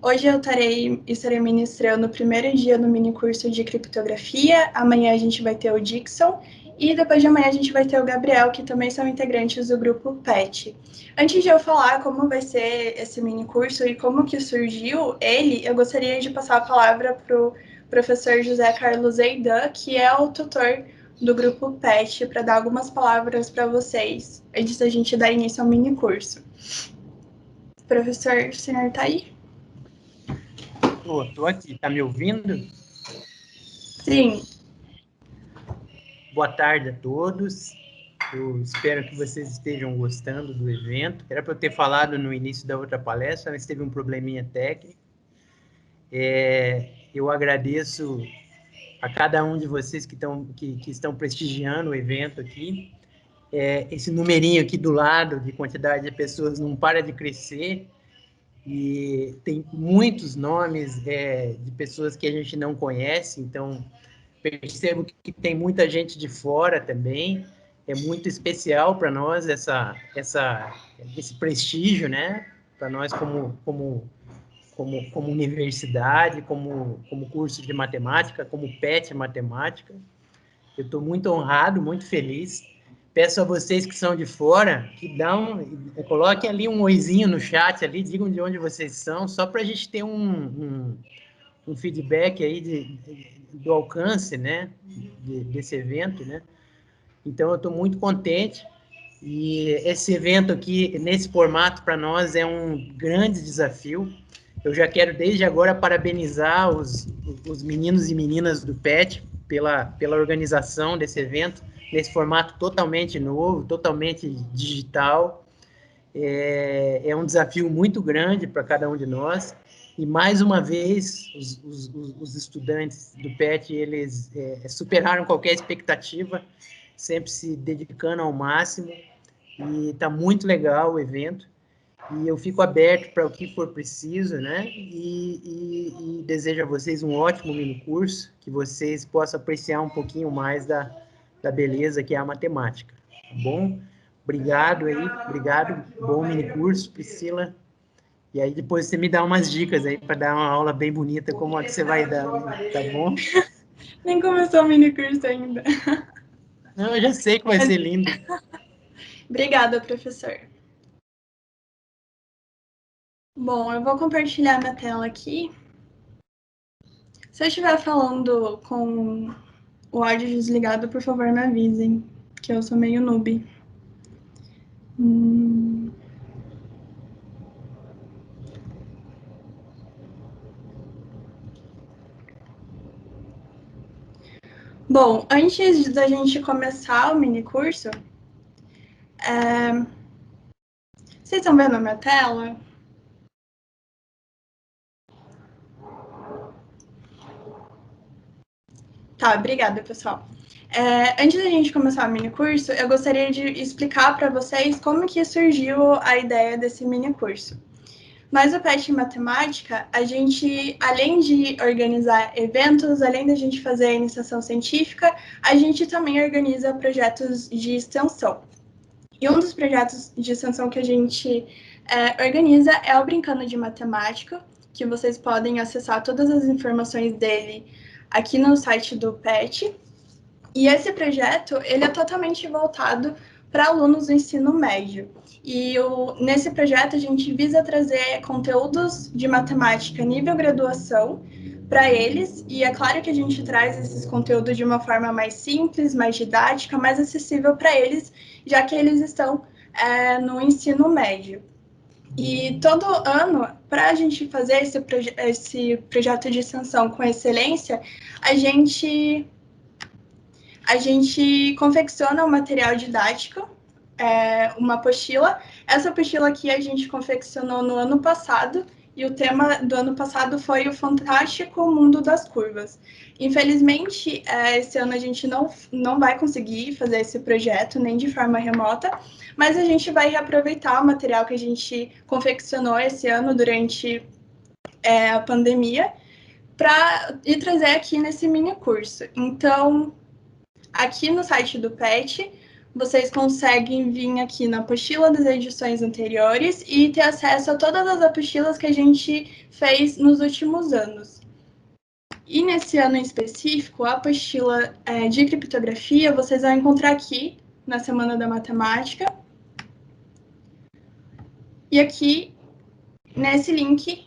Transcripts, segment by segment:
Hoje eu estarei ministrando o primeiro dia no mini curso de criptografia, amanhã a gente vai ter o Dixon, e depois de amanhã a gente vai ter o Gabriel, que também são integrantes do grupo PET. Antes de eu falar como vai ser esse mini curso e como que surgiu ele, eu gostaria de passar a palavra para o professor José Carlos Eidan, que é o tutor do grupo PET, para dar algumas palavras para vocês, antes da gente dar início ao mini curso. Professor, o senhor está aí? Estou aqui, está me ouvindo? Sim. Boa tarde a todos. Eu espero que vocês estejam gostando do evento. Era para eu ter falado no início da outra palestra, mas teve um probleminha técnico. Eu agradeço a cada um de vocês que estão prestigiando o evento aqui. Esse numerinho aqui do lado de quantidade de pessoas não para de crescer, e tem muitos nomes de pessoas que a gente não conhece, então percebo que tem muita gente de fora também. É muito especial para nós esse prestígio, né? Para nós como universidade, como curso de matemática, como PET Matemática. Eu estou muito honrado, muito feliz. Peço a vocês que são de fora que coloquem ali um oizinho no chat, ali, digam de onde vocês são, só para a gente ter um feedback aí do alcance, né, desse evento, né? Então, eu estou muito contente, e esse evento aqui, nesse formato, para nós, é um grande desafio. Eu já quero, desde agora, parabenizar os meninos e meninas do PET pela organização desse evento, nesse formato totalmente novo, totalmente digital. É um desafio muito grande para cada um de nós, e mais uma vez os estudantes do PET, eles superaram qualquer expectativa, sempre se dedicando ao máximo, e está muito legal o evento, e eu fico aberto para o que for preciso, né? E desejo a vocês um ótimo mini curso, que vocês possam apreciar um pouquinho mais da beleza que é a matemática, tá bom? Obrigado aí, obrigado, bom mini curso, Priscila. E aí depois você me dá umas dicas aí para dar uma aula bem bonita, como a que você vai dar, tá bom? Nem começou o mini curso ainda. Não, eu já sei que vai ser lindo. Obrigada, professor. Bom, eu vou compartilhar minha tela aqui. Se eu estiver falando com o áudio desligado, por favor, me avisem, que eu sou meio noob. Bom, antes da gente começar o mini curso, vocês estão vendo a minha tela? Tá, obrigada, pessoal. Antes da gente começar o mini curso, eu gostaria de explicar para vocês como que surgiu a ideia desse mini curso. Mas o PET em Matemática, a gente, além de organizar eventos, além da gente fazer a iniciação científica, a gente também organiza projetos de extensão. E um dos projetos de extensão que a gente organiza é o Brincando de Matemática, que vocês podem acessar todas as informações dele aqui no site do PET. E esse projeto, ele é totalmente voltado para alunos do ensino médio. E nesse projeto a gente visa trazer conteúdos de matemática nível graduação para eles, e é claro que a gente traz esses conteúdos de uma forma mais simples, mais didática, mais acessível para eles, já que eles estão no ensino médio. E todo ano, para a gente fazer esse projeto de extensão com excelência, a gente confecciona um material didático, uma apostila. Essa apostila aqui a gente confeccionou no ano passado, e o tema do ano passado foi o Fantástico Mundo das Curvas. Infelizmente, esse ano a gente não vai conseguir fazer esse projeto, nem de forma remota, mas a gente vai reaproveitar o material que a gente confeccionou esse ano durante a pandemia e trazer aqui nesse mini curso. Então, aqui no site do PET, vocês conseguem vir aqui na apostila das edições anteriores e ter acesso a todas as apostilas que a gente fez nos últimos anos. E nesse ano em específico, a apostila de criptografia, vocês vão encontrar aqui na Semana da Matemática. E aqui, nesse link,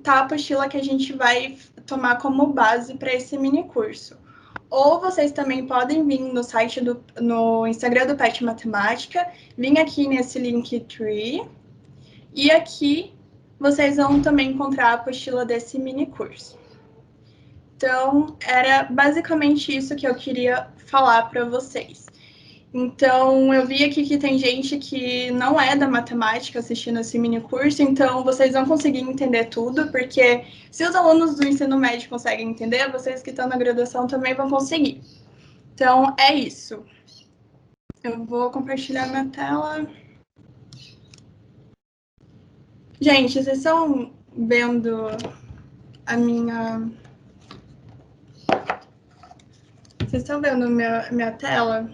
tá a apostila que a gente vai tomar como base para esse mini curso. Ou vocês também podem vir no site no Instagram do PET Matemática, vir aqui nesse Linktree, e aqui vocês vão também encontrar a apostila desse mini curso. Então, era basicamente isso que eu queria falar para vocês. Então, eu vi aqui que tem gente que não é da matemática assistindo esse mini curso, então vocês vão conseguir entender tudo, porque se os alunos do ensino médio conseguem entender, vocês que estão na graduação também vão conseguir. Então, é isso. Eu vou compartilhar minha tela. Gente, vocês estão vendo a minha... Vocês estão vendo minha tela?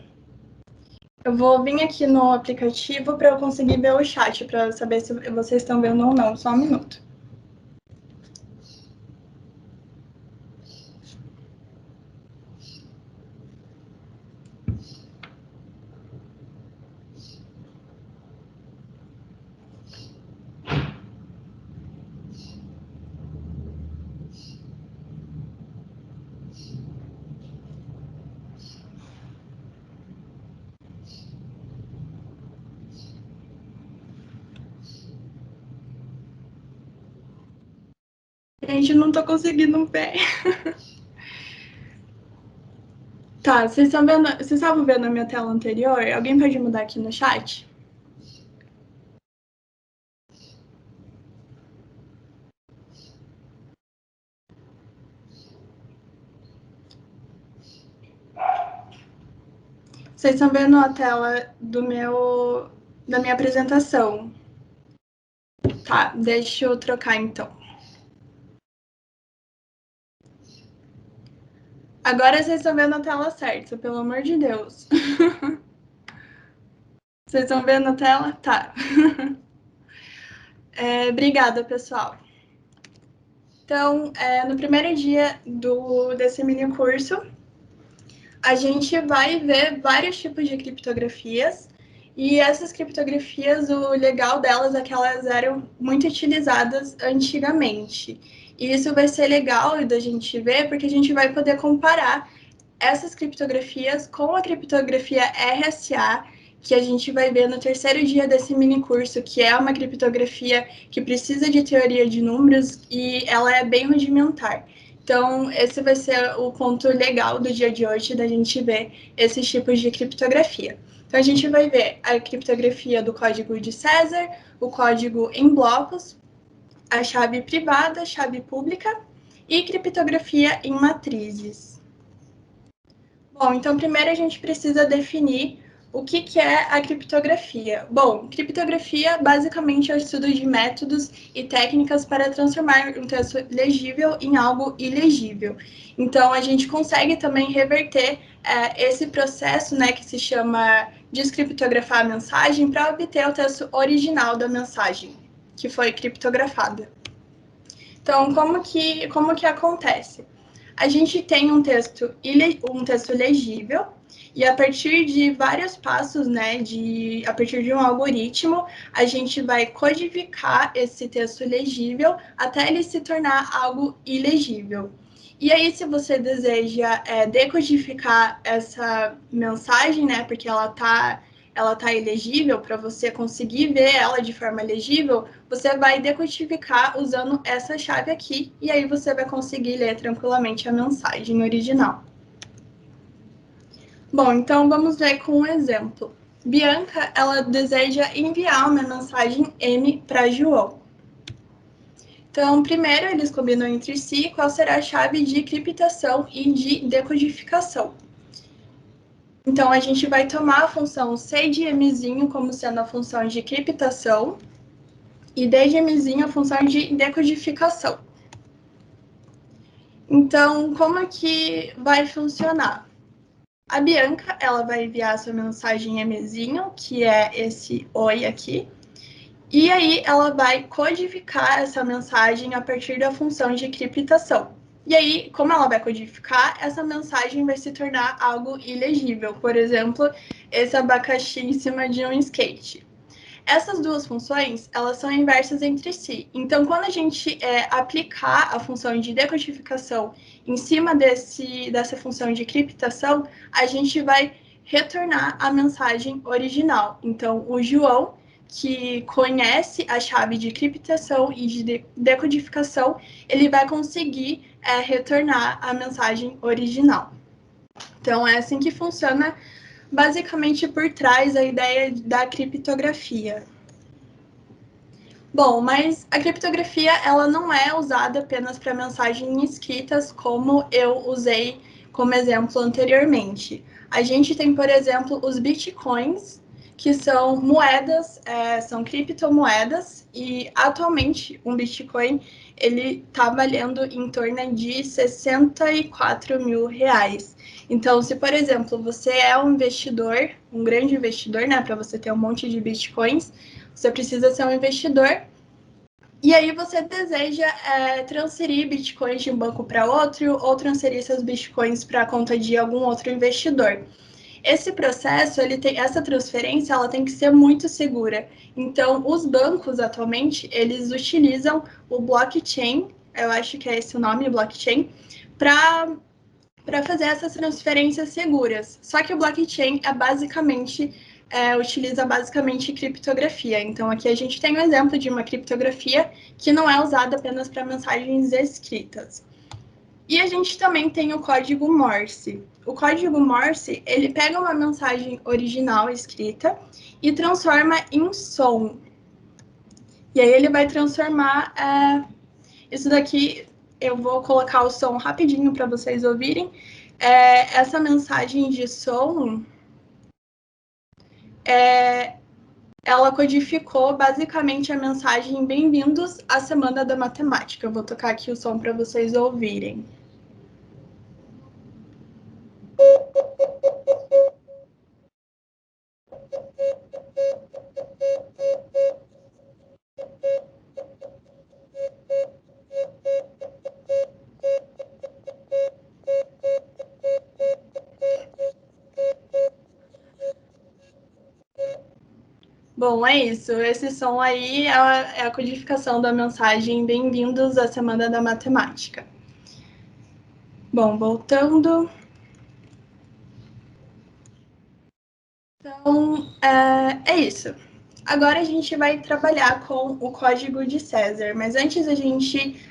Eu vou vir aqui no aplicativo para eu conseguir ver o chat, para saber se vocês estão vendo ou não. Só um minuto. Gente, não tô conseguindo ver. Tá, vocês estavam vendo a minha tela anterior? Alguém pode mudar aqui no chat? Vocês estão vendo a tela da minha apresentação? Tá, deixa eu trocar então. Agora vocês estão vendo a tela certa, pelo amor de Deus. Vocês estão vendo a tela? Tá. Obrigada, pessoal. Então, no primeiro dia desse mini curso, a gente vai ver vários tipos de criptografias. E essas criptografias, o legal delas é que elas eram muito utilizadas antigamente. E isso vai ser legal da gente ver, porque a gente vai poder comparar essas criptografias com a criptografia RSA, que a gente vai ver no terceiro dia desse mini curso, que é uma criptografia que precisa de teoria de números e ela é bem rudimentar. Então, esse vai ser o ponto legal do dia de hoje, da gente ver esses tipos de criptografia. Então, a gente vai ver a criptografia do código de César, o código em blocos, a chave privada, chave pública e criptografia em matrizes. Bom, então primeiro a gente precisa definir o que é a criptografia. Bom, criptografia basicamente é o estudo de métodos e técnicas para transformar um texto legível em algo ilegível. Então, a gente consegue também reverter esse processo, né, que se chama descriptografar a mensagem, para obter o texto original da mensagem, que foi criptografada. Então, como que acontece? A gente tem um texto legível, e a partir de vários passos, né, a partir de um algoritmo, a gente vai codificar esse texto legível até ele se tornar algo ilegível. E aí, se você deseja decodificar essa mensagem, né, porque ela tá ilegível, para você conseguir ver ela de forma legível, você vai decodificar usando essa chave aqui, e aí você vai conseguir ler tranquilamente a mensagem original. Bom, então vamos ver com um exemplo. Bianca, ela deseja enviar uma mensagem M para João. Então, primeiro eles combinam entre si qual será a chave de criptação e de decodificação. Então, a gente vai tomar a função C de Mzinho como sendo a função de criptação e D de Mzinho a função de decodificação. Então, como é que vai funcionar? A Bianca, ela vai enviar sua mensagem emezinho, que é esse oi aqui, e aí ela vai codificar essa mensagem a partir da função de criptação. E aí, como ela vai codificar, essa mensagem vai se tornar algo ilegível. Por exemplo, esse abacaxi em cima de um skate. Essas duas funções, elas são inversas entre si. Então, quando a gente aplicar a função de decodificação em cima dessa função de criptação, a gente vai retornar a mensagem original. Então, o João, que conhece a chave de criptação e de decodificação, ele vai conseguir retornar a mensagem original. Então, é assim que funciona basicamente por trás a ideia da criptografia. Bom, mas a criptografia ela não é usada apenas para mensagens escritas, como eu usei como exemplo anteriormente. A gente tem, por exemplo, os bitcoins, que são moedas, são criptomoedas, e atualmente um bitcoin ele está valendo em torno de 64 mil reais. Então, se, por exemplo, você é um investidor, um grande investidor, né, para você ter um monte de bitcoins, você precisa ser um investidor, e aí você deseja transferir bitcoins de um banco para outro ou transferir seus bitcoins para a conta de algum outro investidor. Esse processo, essa transferência, ela tem que ser muito segura. Então, os bancos atualmente, eles utilizam o blockchain, eu acho que é esse o nome, blockchain, para fazer essas transferências seguras. Só que o blockchain utiliza basicamente criptografia. Então, aqui a gente tem um exemplo de uma criptografia que não é usada apenas para mensagens escritas. E a gente também tem o código Morse. O código Morse, ele pega uma mensagem original escrita e transforma em som. E aí ele vai transformar isso daqui. Eu vou colocar o som rapidinho para vocês ouvirem. Essa mensagem de som, ela codificou basicamente a mensagem Bem-vindos à Semana da Matemática. Eu vou tocar aqui o som para vocês ouvirem. Bom, é isso. Esse som aí é a codificação da mensagem Bem-vindos à Semana da Matemática. Bom, voltando. Então, é isso. Agora a gente vai trabalhar com o código de César, mas antes da gente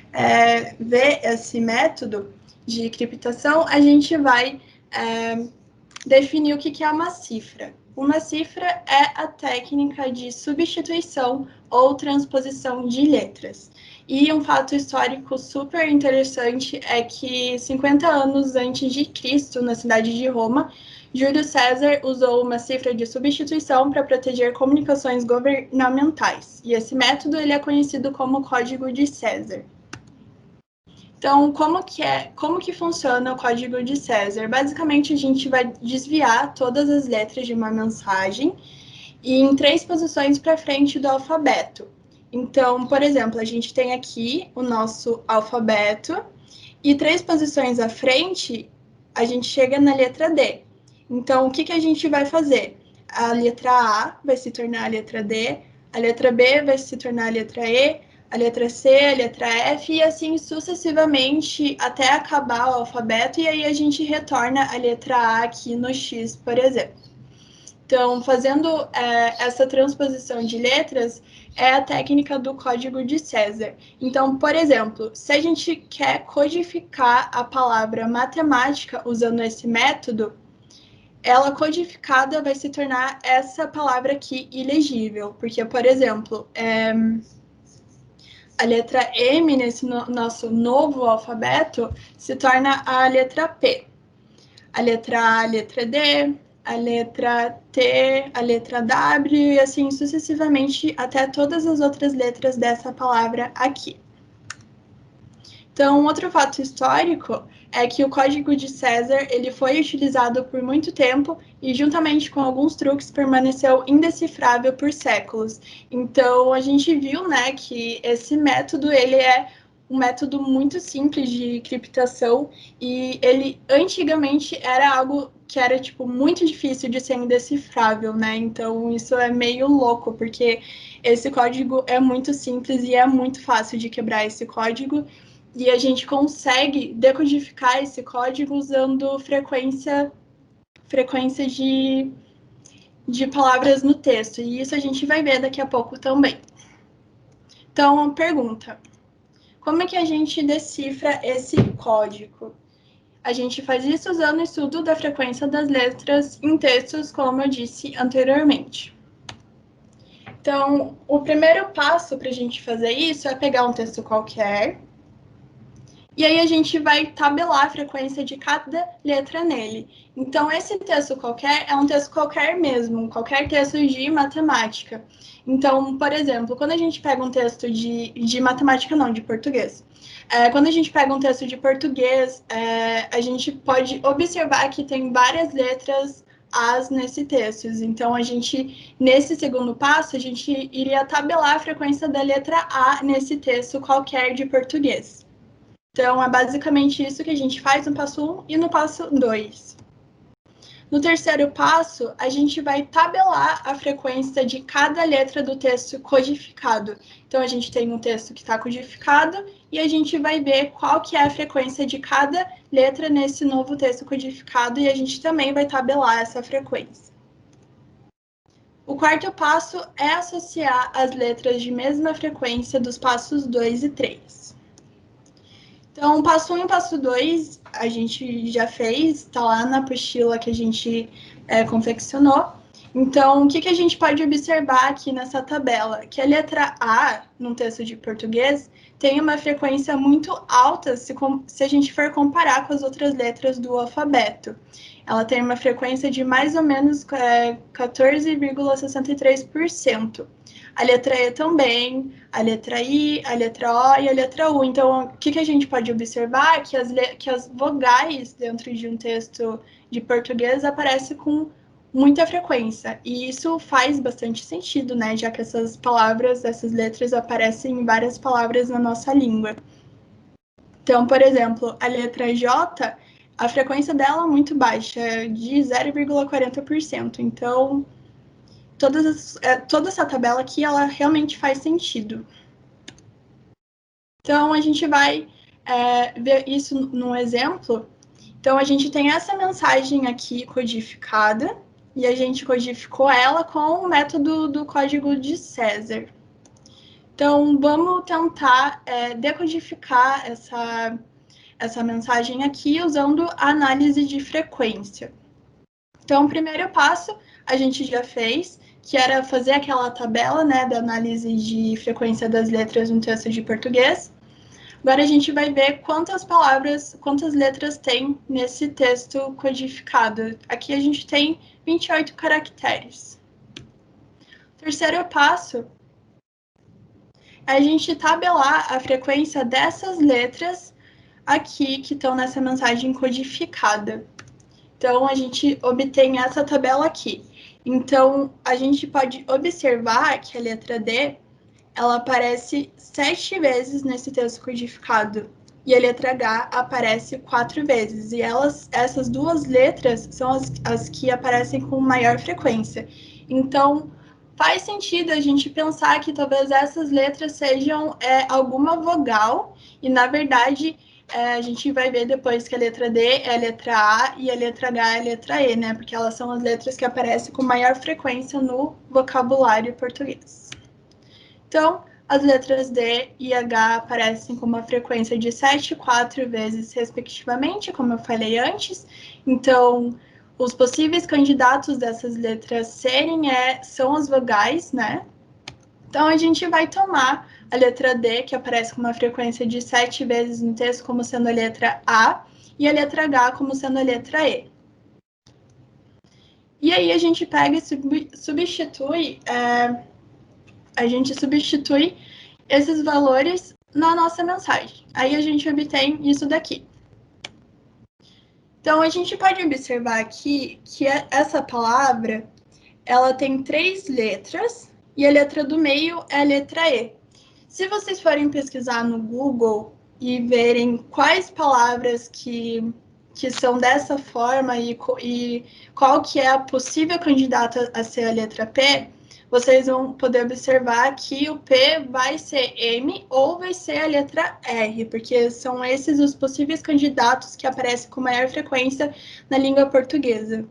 ver esse método de criptação, a gente vai definir o que é uma cifra. Uma cifra é a técnica de substituição ou transposição de letras. E um fato histórico super interessante é que 50 anos antes de Cristo, na cidade de Roma, Júlio César usou uma cifra de substituição para proteger comunicações governamentais. E esse método ele é conhecido como Código de César. Então, como que funciona o código de César? Basicamente, a gente vai desviar todas as letras de uma mensagem e em 3 posições para frente do alfabeto. Então, por exemplo, a gente tem aqui o nosso alfabeto e 3 posições à frente, a gente chega na letra D. Então, o que a gente vai fazer? A letra A vai se tornar a letra D, a letra B vai se tornar a letra E, a letra C, a letra F e assim sucessivamente até acabar o alfabeto e aí a gente retorna a letra A aqui no X, por exemplo. Então, fazendo essa transposição de letras é a técnica do código de César. Então, por exemplo, se a gente quer codificar a palavra matemática usando esse método, ela codificada vai se tornar essa palavra aqui ilegível, porque, por exemplo, a letra M nesse nosso novo alfabeto se torna a letra P. A letra A, a letra D, a letra T, a letra W e assim sucessivamente até todas as outras letras dessa palavra aqui. Então, outro fato histórico é que o Código de César ele foi utilizado por muito tempo e, juntamente com alguns truques, permaneceu indecifrável por séculos. Então, a gente viu, né, que esse método ele é um método muito simples de criptação e ele antigamente era algo que era tipo muito difícil de ser indecifrável, né? Então, isso é meio louco, porque esse código é muito simples e é muito fácil de quebrar esse código. E a gente consegue decodificar esse código usando frequência de palavras no texto. E isso a gente vai ver daqui a pouco também. Então, pergunta: como é que a gente decifra esse código? A gente faz isso usando o estudo da frequência das letras em textos, como eu disse anteriormente. Então, o primeiro passo para a gente fazer isso é pegar um texto qualquer. E aí a gente vai tabelar a frequência de cada letra nele. Então, esse texto qualquer é um texto qualquer mesmo, qualquer texto de matemática. Então, por exemplo, quando a gente pega um texto de matemática, não, de português. Quando a gente pega um texto de português, a gente pode observar que tem várias letras As nesse texto. Então, nesse segundo passo, a gente iria tabelar a frequência da letra A nesse texto qualquer de português. Então, é basicamente isso que a gente faz no passo 1 e no passo 2. No terceiro passo, a gente vai tabelar a frequência de cada letra do texto codificado. Então, a gente tem um texto que está codificado e a gente vai ver qual que é a frequência de cada letra nesse novo texto codificado e a gente também vai tabelar essa frequência. O quarto passo é associar as letras de mesma frequência dos passos 2 e 3. Então, passo 1 e passo 2 a gente já fez, está lá na apostila que a gente confeccionou. Então, o que a gente pode observar aqui nessa tabela? Que a letra A, num texto de português, tem uma frequência muito alta se a gente for comparar com as outras letras do alfabeto. Ela tem uma frequência de mais ou menos 14,63%. A letra E também, a letra I, a letra O e a letra U. Então, o que a gente pode observar é que as vogais dentro de um texto de português aparecem com muita frequência. E isso faz bastante sentido, né? Já que essas palavras, essas letras aparecem em várias palavras na nossa língua. Então, por exemplo, a letra J, a frequência dela é muito baixa, de 0,40%. Então, toda essa tabela aqui, ela realmente faz sentido. Então, a gente vai ver isso num exemplo. Então, a gente tem essa mensagem aqui codificada, e a gente codificou ela com o método do Código de César. Então, vamos tentar decodificar essa mensagem aqui usando a análise de frequência. Então, o primeiro passo a gente já fez, que era fazer aquela tabela, né, da análise de frequência das letras no texto de português. Agora a gente vai ver quantas letras tem nesse texto codificado. Aqui a gente tem 28 caracteres. O terceiro passo é a gente tabelar a frequência dessas letras aqui que estão nessa mensagem codificada. Então, a gente obtém essa tabela aqui. Então, a gente pode observar que a letra D, ela aparece 7 vezes nesse texto codificado. E a letra H aparece 4 vezes. E essas duas letras são as que aparecem com maior frequência. Então, faz sentido a gente pensar que talvez essas letras sejam alguma vogal. E, na verdade, a gente vai ver depois que a letra D é a letra A e a letra H é a letra E, né? Porque elas são as letras que aparecem com maior frequência no vocabulário português. Então, as letras D e H aparecem com uma frequência de 7 e 4 vezes, respectivamente, como eu falei antes. Então, os possíveis candidatos dessas letras são as vogais, né? Então, a gente vai tomar a letra D, que aparece com uma frequência de 7 vezes no texto, como sendo a letra A, e a letra H como sendo a letra E. E aí, a gente pega e substitui esses valores na nossa mensagem. Aí a gente obtém isso daqui. Então, a gente pode observar aqui que essa palavra, ela tem 3 letras, e a letra do meio é a letra E. Se vocês forem pesquisar no Google e verem quais palavras que são dessa forma e qual que é a possível candidata a ser a letra P, vocês vão poder observar que o P vai ser M ou vai ser a letra R, porque são esses os possíveis candidatos que aparecem com maior frequência na língua portuguesa.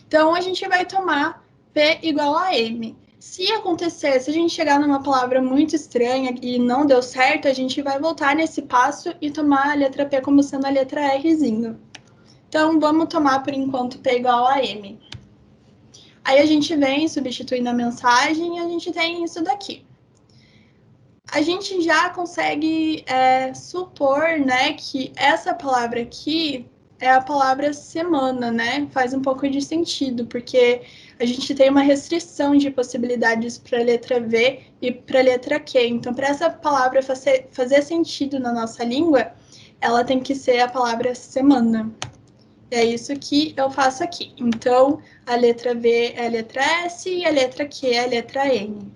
Então, a gente vai tomar P igual a M. Se acontecer, se a gente chegar numa palavra muito estranha e não deu certo, a gente vai voltar nesse passo e tomar a letra P como sendo a letra Rzinho. Então, vamos tomar, por enquanto, P igual a M. Aí a gente vem substituindo a mensagem e a gente tem isso daqui. A gente já consegue supor, né, que essa palavra aqui é a palavra semana, né? Faz um pouco de sentido, porque a gente tem uma restrição de possibilidades para a letra V e para a letra Q. Então, para essa palavra fazer sentido na nossa língua, ela tem que ser a palavra semana. E é isso que eu faço aqui. Então, a letra V é a letra S e a letra Q é a letra N.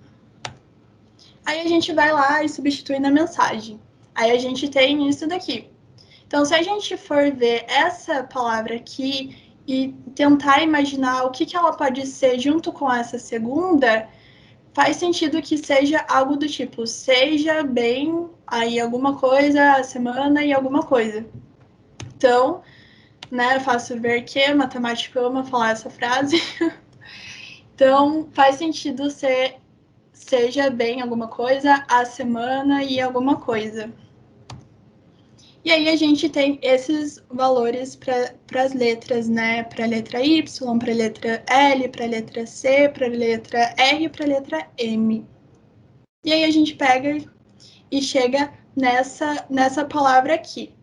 Aí a gente vai lá e substitui na mensagem. Aí a gente tem isso daqui. Então, se a gente for ver essa palavra aqui e tentar imaginar o que ela pode ser junto com essa segunda, faz sentido que seja algo do tipo, seja bem, aí alguma coisa, a semana e alguma coisa. Então, né, faço ver que matemática ama falar essa frase. Então, faz sentido ser seja bem alguma coisa, a semana e alguma coisa. E aí a gente tem esses valores para as letras, né? Para a letra Y, para a letra L, para a letra C, para a letra R e para a letra M. E aí a gente pega e chega nessa palavra aqui.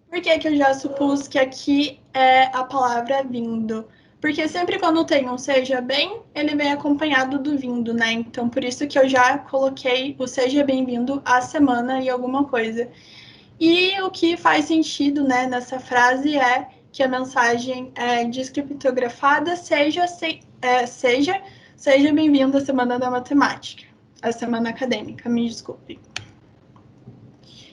Por que eu já supus que aqui é a palavra vindo? Porque sempre quando tem um seja bem, ele vem acompanhado do vindo, né? Então, por isso que eu já coloquei o seja bem-vindo à semana e alguma coisa. E o que faz sentido, né, nessa frase é que a mensagem descriptografada seja bem-vindo à Semana da Matemática, a Semana Acadêmica, me desculpe.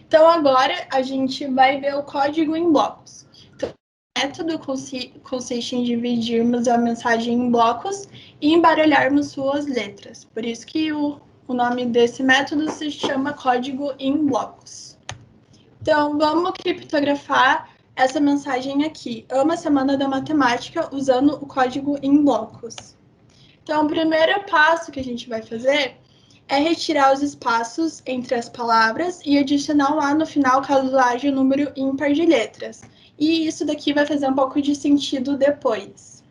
Então, agora a gente vai ver o código em blocos. Então, o método consiste em dividirmos a mensagem em blocos e embaralharmos suas letras. Por isso que o nome desse método se chama código em blocos. Então, vamos criptografar essa mensagem aqui. Amo a Semana da Matemática usando o código em blocos. Então, o primeiro passo que a gente vai fazer é retirar os espaços entre as palavras e adicionar um A no final caso haja um número ímpar de letras. E isso daqui vai fazer um pouco de sentido depois.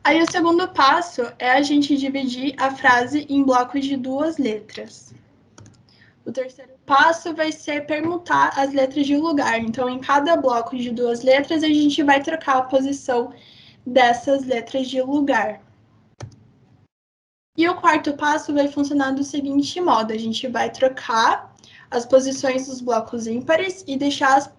Aí o segundo passo é a gente dividir a frase em blocos de 2 letras. O terceiro passo vai ser permutar as letras de lugar. Então, em cada bloco de 2 letras, a gente vai trocar a posição dessas letras de lugar. E o quarto passo vai funcionar do seguinte modo: a gente vai trocar as posições dos blocos ímpares e deixar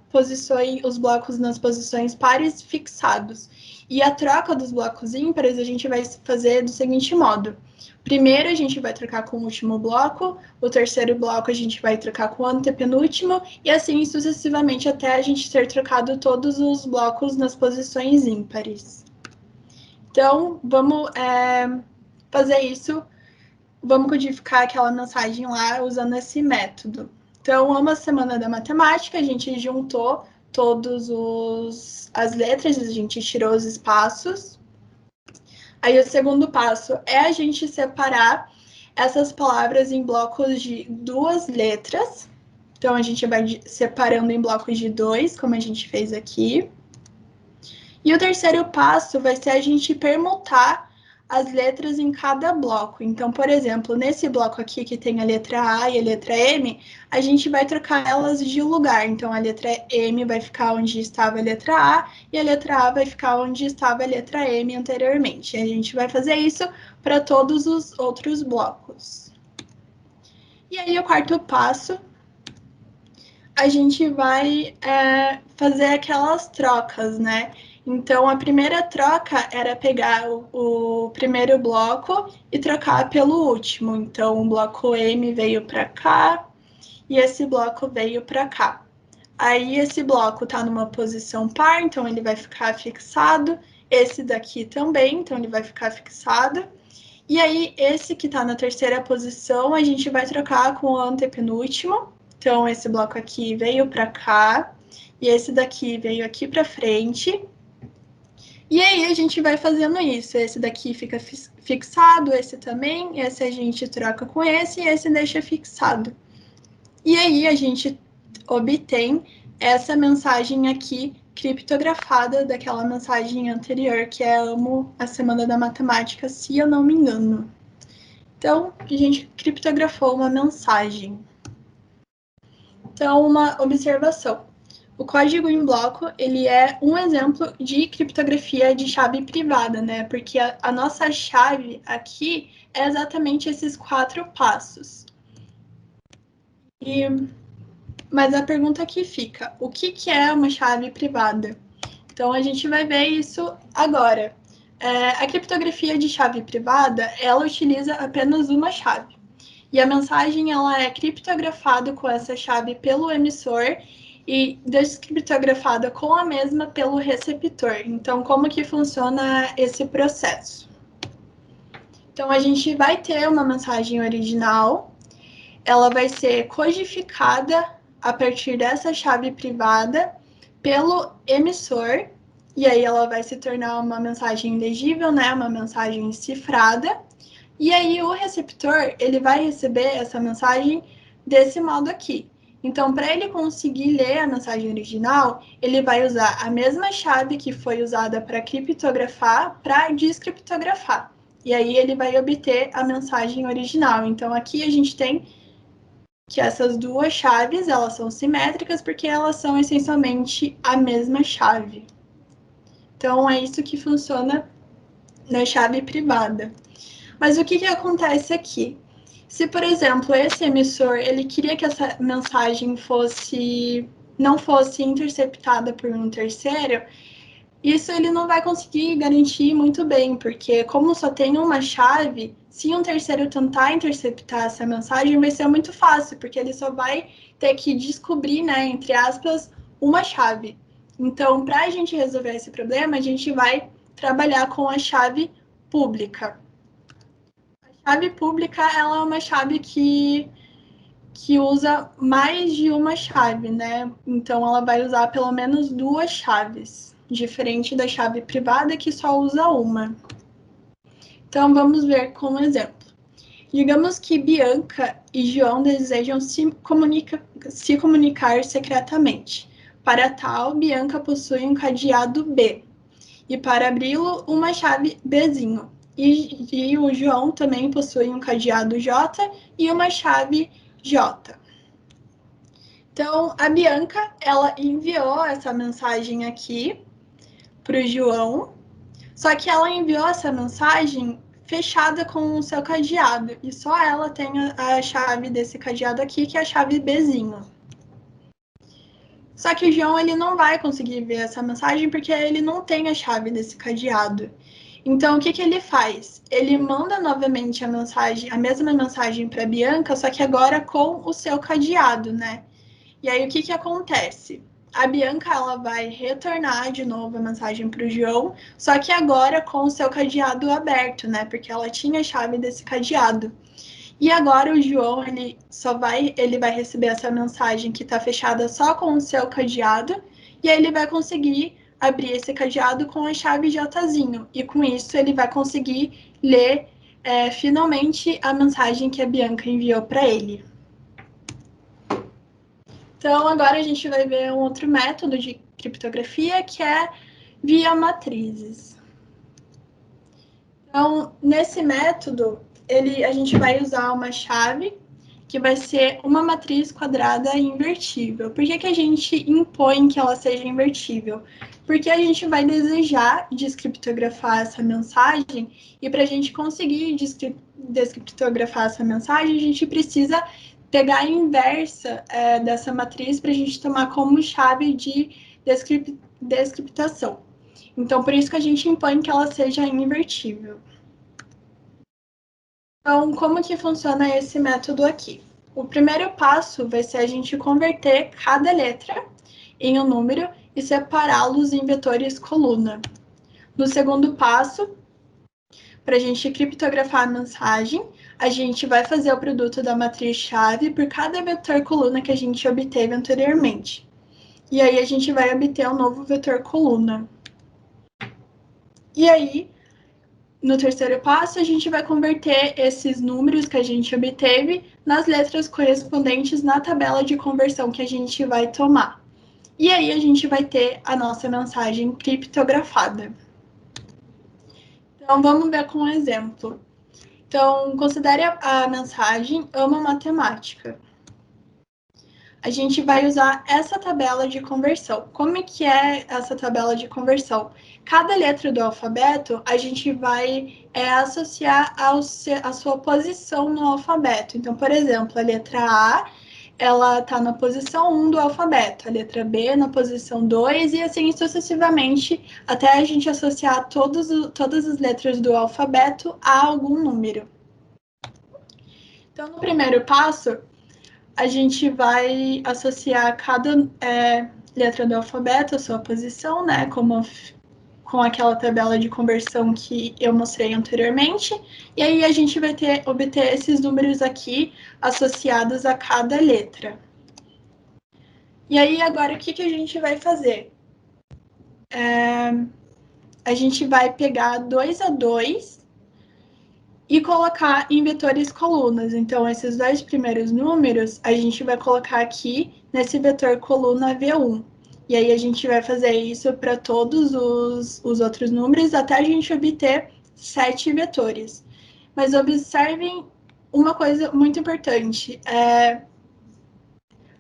os blocos nas posições pares fixados. E a troca dos blocos ímpares a gente vai fazer do seguinte modo: primeiro a gente vai trocar com o último bloco, o terceiro bloco a gente vai trocar com o antepenúltimo, e assim sucessivamente até a gente ter trocado todos os blocos nas posições ímpares. Então, vamos fazer isso, vamos codificar aquela mensagem lá usando esse método. Então, uma semana da matemática, a gente juntou todas as letras, a gente tirou os espaços. Aí o segundo passo é a gente separar essas palavras em blocos de 2 letras. Então, a gente vai separando em blocos de 2, como a gente fez aqui. E o terceiro passo vai ser a gente permutar as letras em cada bloco. Então, por exemplo, nesse bloco aqui que tem a letra A e a letra M, a gente vai trocar elas de lugar. Então, a letra M vai ficar onde estava a letra A e a letra A vai ficar onde estava a letra M anteriormente. E a gente vai fazer isso para todos os outros blocos. E aí, o quarto passo, a gente vai fazer aquelas trocas, né? Então, a primeira troca era pegar o primeiro bloco e trocar pelo último. Então, o bloco M veio para cá e esse bloco veio para cá. Aí, esse bloco está numa posição par, então ele vai ficar fixado. Esse daqui também, então ele vai ficar fixado. E aí, esse que está na terceira posição, a gente vai trocar com o antepenúltimo. Então, esse bloco aqui veio para cá, e esse daqui veio aqui para frente. E aí, a gente vai fazendo isso. Esse daqui fica fixado, esse também, esse a gente troca com esse, e esse deixa fixado. E aí, a gente obtém essa mensagem aqui criptografada daquela mensagem anterior, que é Amo a Semana da Matemática, se eu não me engano. Então, a gente criptografou uma mensagem. Então, uma observação. O código em bloco, ele é um exemplo de criptografia de chave privada, né? Porque a nossa chave aqui é exatamente esses 4 passos. Mas a pergunta aqui fica, o que é uma chave privada? Então, a gente vai ver isso agora. A criptografia de chave privada, ela utiliza apenas uma chave. E a mensagem ela é criptografada com essa chave pelo emissor e descriptografada com a mesma pelo receptor. Então, como que funciona esse processo? Então, a gente vai ter uma mensagem original, ela vai ser codificada a partir dessa chave privada pelo emissor, e aí ela vai se tornar uma mensagem legível, né? Uma mensagem cifrada. E aí o receptor, ele vai receber essa mensagem desse modo aqui. Então, para ele conseguir ler a mensagem original, ele vai usar a mesma chave que foi usada para criptografar, para descriptografar. E aí ele vai obter a mensagem original. Então, aqui a gente tem que essas duas chaves, elas são simétricas porque elas são essencialmente a mesma chave. Então, é isso que funciona na chave privada. Mas o que acontece aqui? Se, por exemplo, esse emissor ele queria que essa mensagem não fosse interceptada por um terceiro, isso ele não vai conseguir garantir muito bem, porque como só tem uma chave, se um terceiro tentar interceptar essa mensagem, vai ser muito fácil, porque ele só vai ter que descobrir, né, entre aspas, uma chave. Então, para a gente resolver esse problema, a gente vai trabalhar com a chave pública. A chave pública ela é uma chave que usa mais de uma chave, né? Então, ela vai usar pelo menos 2 chaves, diferente da chave privada que só usa uma. Então, vamos ver com um exemplo. Digamos que Bianca e João desejam se comunicar secretamente. Para tal, Bianca possui um cadeado B. E para abri-lo, uma chave Bzinho. E o João também possui um cadeado J e uma chave J. Então, a Bianca, ela enviou essa mensagem aqui para o João, só que ela enviou essa mensagem fechada com o seu cadeado, e só ela tem a chave desse cadeado aqui, que é a chave Bzinho. Só que o João, ele não vai conseguir ver essa mensagem porque ele não tem a chave desse cadeado. Então, o que ele faz? Ele manda novamente a mesma mensagem para a Bianca, só que agora com o seu cadeado, né? E aí, o que acontece? A Bianca, ela vai retornar de novo a mensagem para o João, só que agora com o seu cadeado aberto, né? Porque ela tinha a chave desse cadeado. E agora o João, ele vai receber essa mensagem que está fechada só com o seu cadeado, e aí ele vai conseguir abrir esse cadeado com a chave Jzinho. E com isso ele vai conseguir ler finalmente a mensagem que a Bianca enviou para ele. Então, agora a gente vai ver um outro método de criptografia, que é via matrizes. Então, nesse método, a gente vai usar uma chave que vai ser uma matriz quadrada invertível. Por que a gente impõe que ela seja invertível? Porque a gente vai desejar descriptografar essa mensagem, e para a gente conseguir descriptografar essa mensagem, a gente precisa pegar a inversa dessa matriz para a gente tomar como chave de descriptação. Então, por isso que a gente impõe que ela seja invertível. Então, como que funciona esse método aqui? O primeiro passo vai ser a gente converter cada letra em um número e separá-los em vetores coluna. No segundo passo, para a gente criptografar a mensagem, a gente vai fazer o produto da matriz-chave por cada vetor coluna que a gente obteve anteriormente. E aí a gente vai obter um novo vetor coluna. E aí, no terceiro passo, a gente vai converter esses números que a gente obteve nas letras correspondentes na tabela de conversão que a gente vai tomar. E aí a gente vai ter a nossa mensagem criptografada. Então, vamos ver com um exemplo. Então, considere a mensagem "Amo matemática". A gente vai usar essa tabela de conversão. Como é que é essa tabela de conversão? Cada letra do alfabeto, a gente vai associar a sua posição no alfabeto. Então, por exemplo, a letra A, ela está na posição 1 do alfabeto, a letra B na posição 2 e assim sucessivamente, até a gente associar todas as letras do alfabeto a algum número. Então, no primeiro passo, a gente vai associar cada letra do alfabeto à sua posição, né? Com aquela tabela de conversão que eu mostrei anteriormente. E aí a gente vai obter esses números aqui associados a cada letra. E aí agora o que a gente vai fazer? A gente vai pegar 2 a 2 e colocar em vetores colunas. Então, esses dois primeiros números, a gente vai colocar aqui nesse vetor coluna V1. E aí, a gente vai fazer isso para todos os outros números, até a gente obter 7 vetores. Mas observem uma coisa muito importante.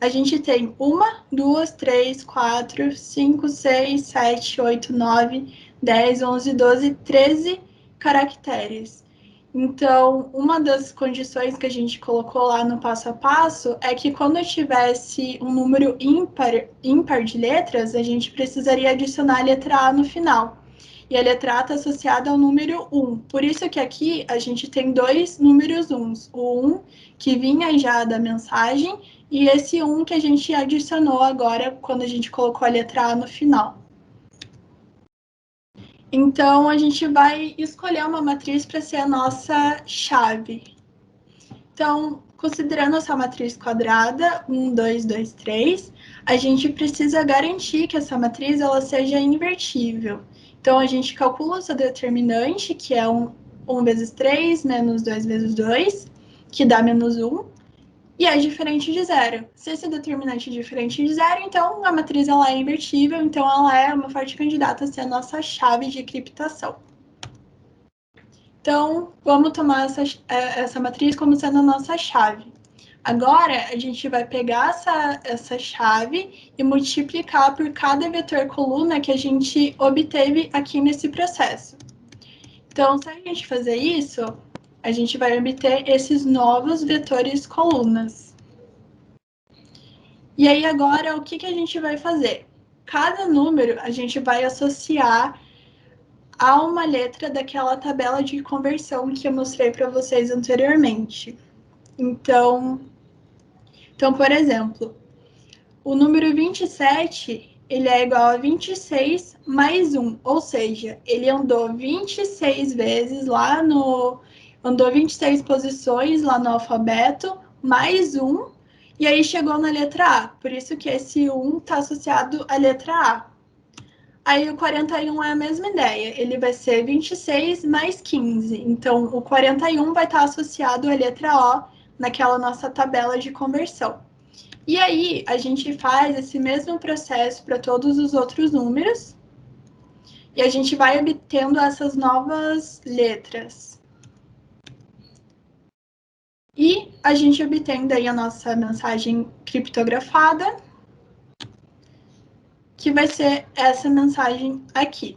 A gente tem 1, 2, 3, 4, 5, 6, 7, 8, 9, 10, 11, 12, 13 caracteres. Então, uma das condições que a gente colocou lá no passo a passo é que quando eu tivesse um número ímpar de letras, a gente precisaria adicionar a letra A no final. E a letra A está associada ao número 1. Por isso que aqui a gente tem dois números 1s. O 1 que vinha já da mensagem e esse 1 que a gente adicionou agora quando a gente colocou a letra A no final. Então, a gente vai escolher uma matriz para ser a nossa chave. Então, considerando essa matriz quadrada, 1, 2, 2, 3, a gente precisa garantir que essa matriz ela seja invertível. Então, a gente calcula o seu determinante, que é 1 vezes 3 menos 2 vezes 2, que dá menos 1. E é diferente de zero. Se esse determinante é diferente de zero, então a matriz ela é invertível, então ela é uma forte candidata a ser a nossa chave de criptação. Então, vamos tomar essa matriz como sendo a nossa chave. Agora, a gente vai pegar essa chave e multiplicar por cada vetor coluna que a gente obteve aqui nesse processo. Então, se a gente fazer isso, a gente vai obter esses novos vetores colunas. E aí, agora, o que a gente vai fazer? Cada número a gente vai associar a uma letra daquela tabela de conversão que eu mostrei para vocês anteriormente. Então, por exemplo, o número 27, ele é igual a 26 mais 1, ou seja, ele andou 26 vezes andou 26 posições lá no alfabeto, mais 1, e aí chegou na letra A. Por isso que esse 1 está associado à letra A. Aí o 41 é a mesma ideia, ele vai ser 26 mais 15. Então, o 41 vai estar associado à letra O naquela nossa tabela de conversão. E aí, a gente faz esse mesmo processo para todos os outros números. E a gente vai obtendo essas novas letras. E a gente obtém daí a nossa mensagem criptografada, que vai ser essa mensagem aqui.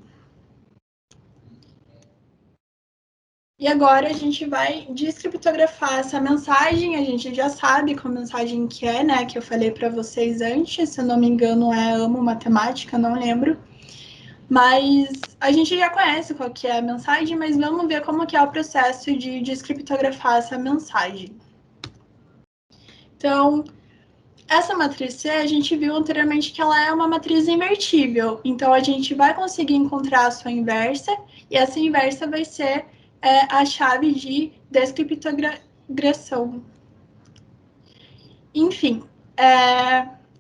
E agora a gente vai descriptografar essa mensagem. A gente já sabe qual mensagem que é, né? Que eu falei para vocês antes. Se eu não me engano, é Amo Matemática, não lembro. Mas a gente já conhece qual que é a mensagem, mas vamos ver como que é o processo de descriptografar essa mensagem. Então, essa matriz C, a gente viu anteriormente que ela é uma matriz invertível. Então, a gente vai conseguir encontrar a sua inversa, e essa inversa vai ser a chave de descriptografação. Enfim,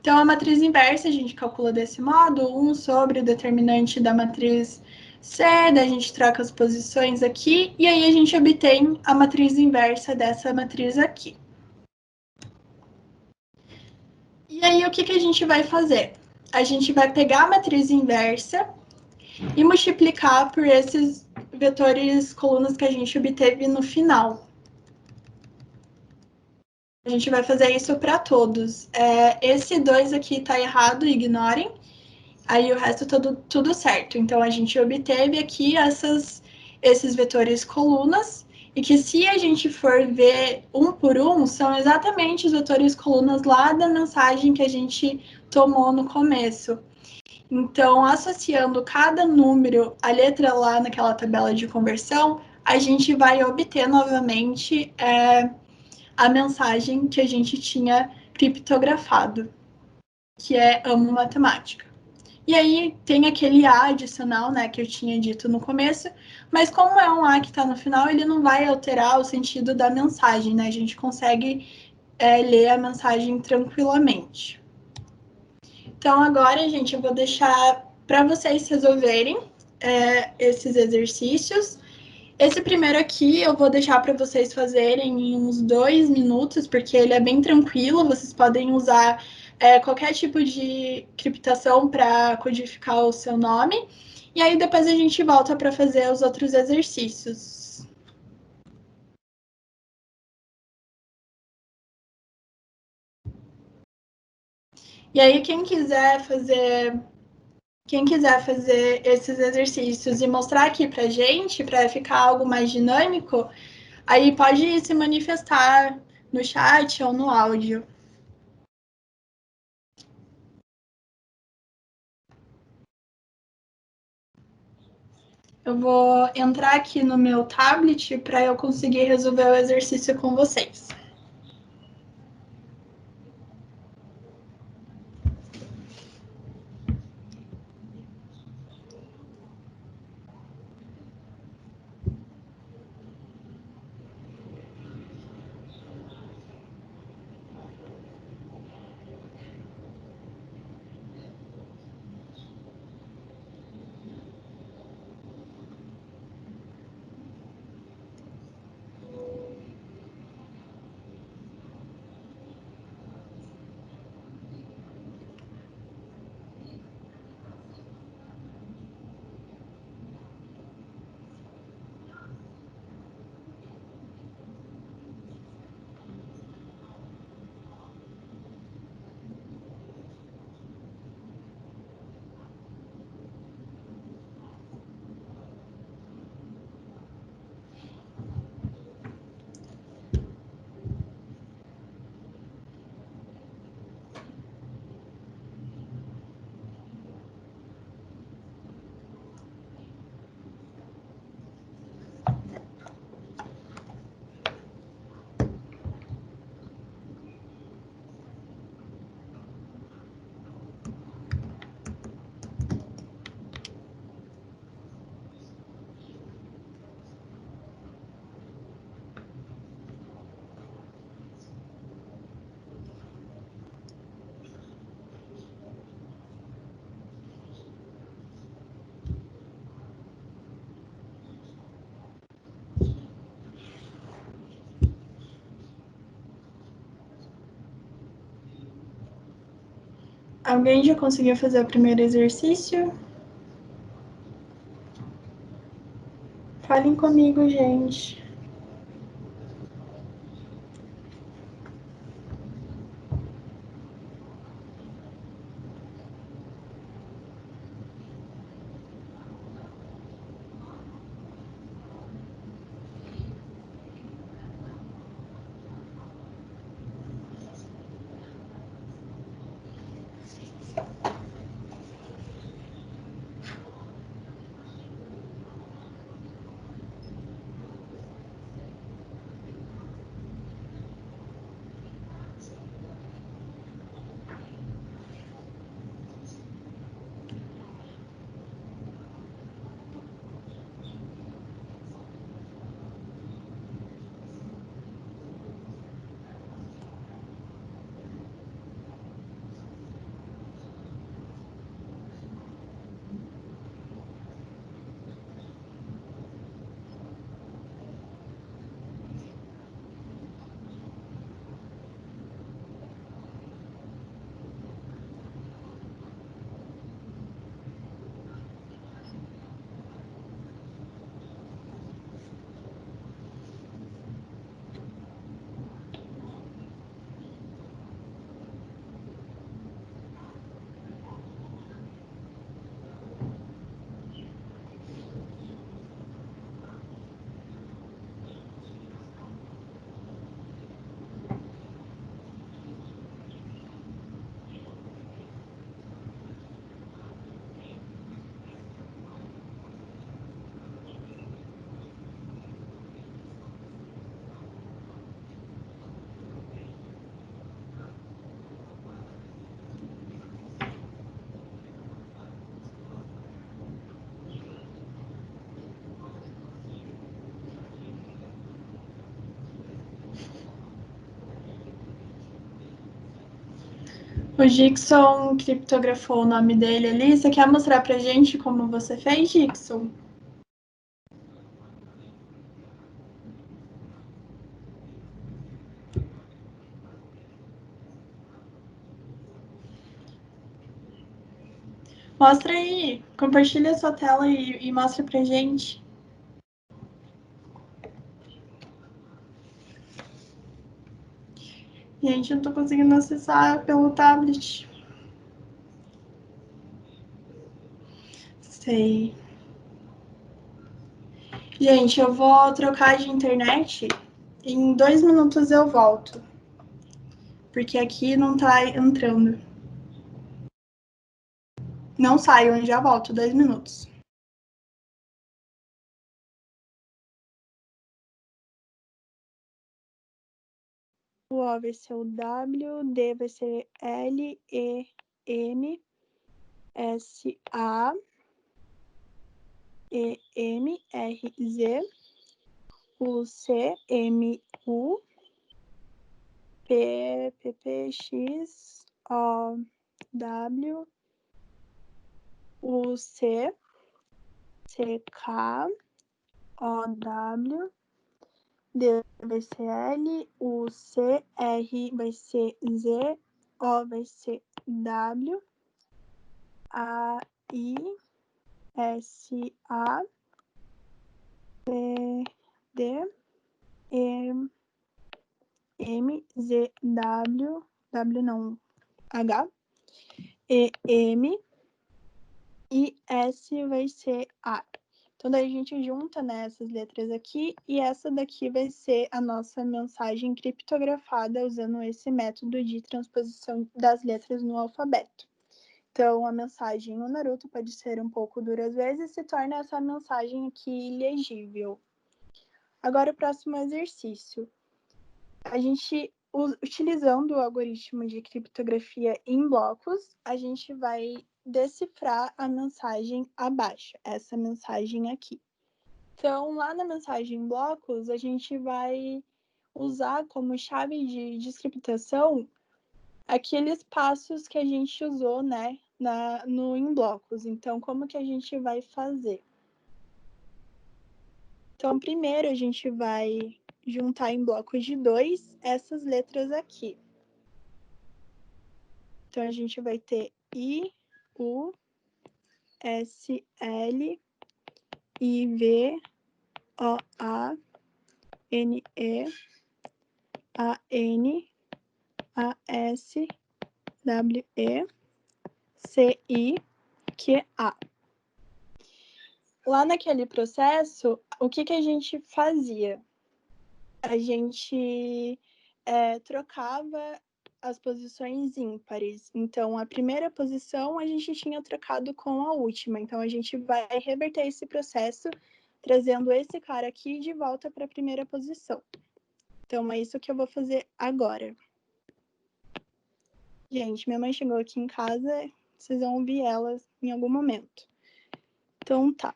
então a matriz inversa a gente calcula desse modo, 1 sobre o determinante da matriz C, daí a gente troca as posições aqui, e aí a gente obtém a matriz inversa dessa matriz aqui. E aí, o que a gente vai fazer? A gente vai pegar a matriz inversa e multiplicar por esses vetores colunas que a gente obteve no final. A gente vai fazer isso para todos. Esse 2 aqui está errado, ignorem. Aí o resto tudo certo. Então, a gente obteve aqui esses vetores colunas, e que se a gente for ver um por um, são exatamente os vetores colunas lá da mensagem que a gente tomou no começo. Então, associando cada número à letra lá naquela tabela de conversão, a gente vai obter novamente a mensagem que a gente tinha criptografado, que é Amo Matemática. E aí tem aquele A adicional, né, que eu tinha dito no começo, mas como é um A que está no final, ele não vai alterar o sentido da mensagem, né? A gente consegue ler a mensagem tranquilamente. Então agora, gente, eu vou deixar para vocês resolverem esses exercícios. Esse primeiro aqui eu vou deixar para vocês fazerem em uns 2 minutos, porque ele é bem tranquilo, vocês podem usar qualquer tipo de criptação para codificar o seu nome. E aí depois a gente volta para fazer os outros exercícios. E aí quem quiser fazer esses exercícios e mostrar aqui para gente, para ficar algo mais dinâmico, aí pode se manifestar no chat ou no áudio. Eu vou entrar aqui no meu tablet para eu conseguir resolver o exercício com vocês. Alguém já conseguiu fazer o primeiro exercício? Falem comigo, gente. O Dixon criptografou o nome dele ali. Você quer mostrar pra gente como você fez, Dixon? Mostra aí, compartilha a sua tela e mostra pra gente. Gente, eu não tô conseguindo acessar pelo tablet. Sei. Gente, eu vou trocar de internet. Em 2 minutos eu volto. Porque aqui não tá entrando. Não saio, já volto, 2 minutos. O O vai ser o W, D vai ser L, E, M, S, A, E, M, R, Z, U, C, M, U, P, P, P, X, O, W, U, C, C, K, O, W, D vai ser L, U, C, R vai ser Z, O vai ser W, A, I, S, A, P, D, E, M, Z, W, W não, H, E, M, e S vai ser A. Então, daí a gente junta, né, essas letras aqui, e essa daqui vai ser a nossa mensagem criptografada usando esse método de transposição das letras no alfabeto. Então, a mensagem no Naruto pode ser um pouco dura às vezes e se torna essa mensagem aqui legível. Agora, o próximo exercício. A gente, utilizando o algoritmo de criptografia em blocos, a gente vai decifrar a mensagem abaixo, essa mensagem aqui. Então, lá na mensagem em blocos, a gente vai usar como chave de descriptação aqueles passos que a gente usou, né, no em blocos. Então, como que a gente vai fazer? Então, primeiro a gente vai juntar em blocos de 2 essas letras aqui. Então, a gente vai ter I, U, S, L, I, V, O, A, N, E, A, N, A, S, W, E, C, I, Q, A. Lá naquele processo, o que a gente fazia? A gente trocava as posições ímpares. Então, a primeira posição a gente tinha trocado com a última. Então, a gente vai reverter esse processo, trazendo esse cara aqui de volta para a primeira posição. Então, é isso que eu vou fazer agora. Gente, minha mãe chegou aqui em casa, vocês vão ouvir ela em algum momento. Então, tá.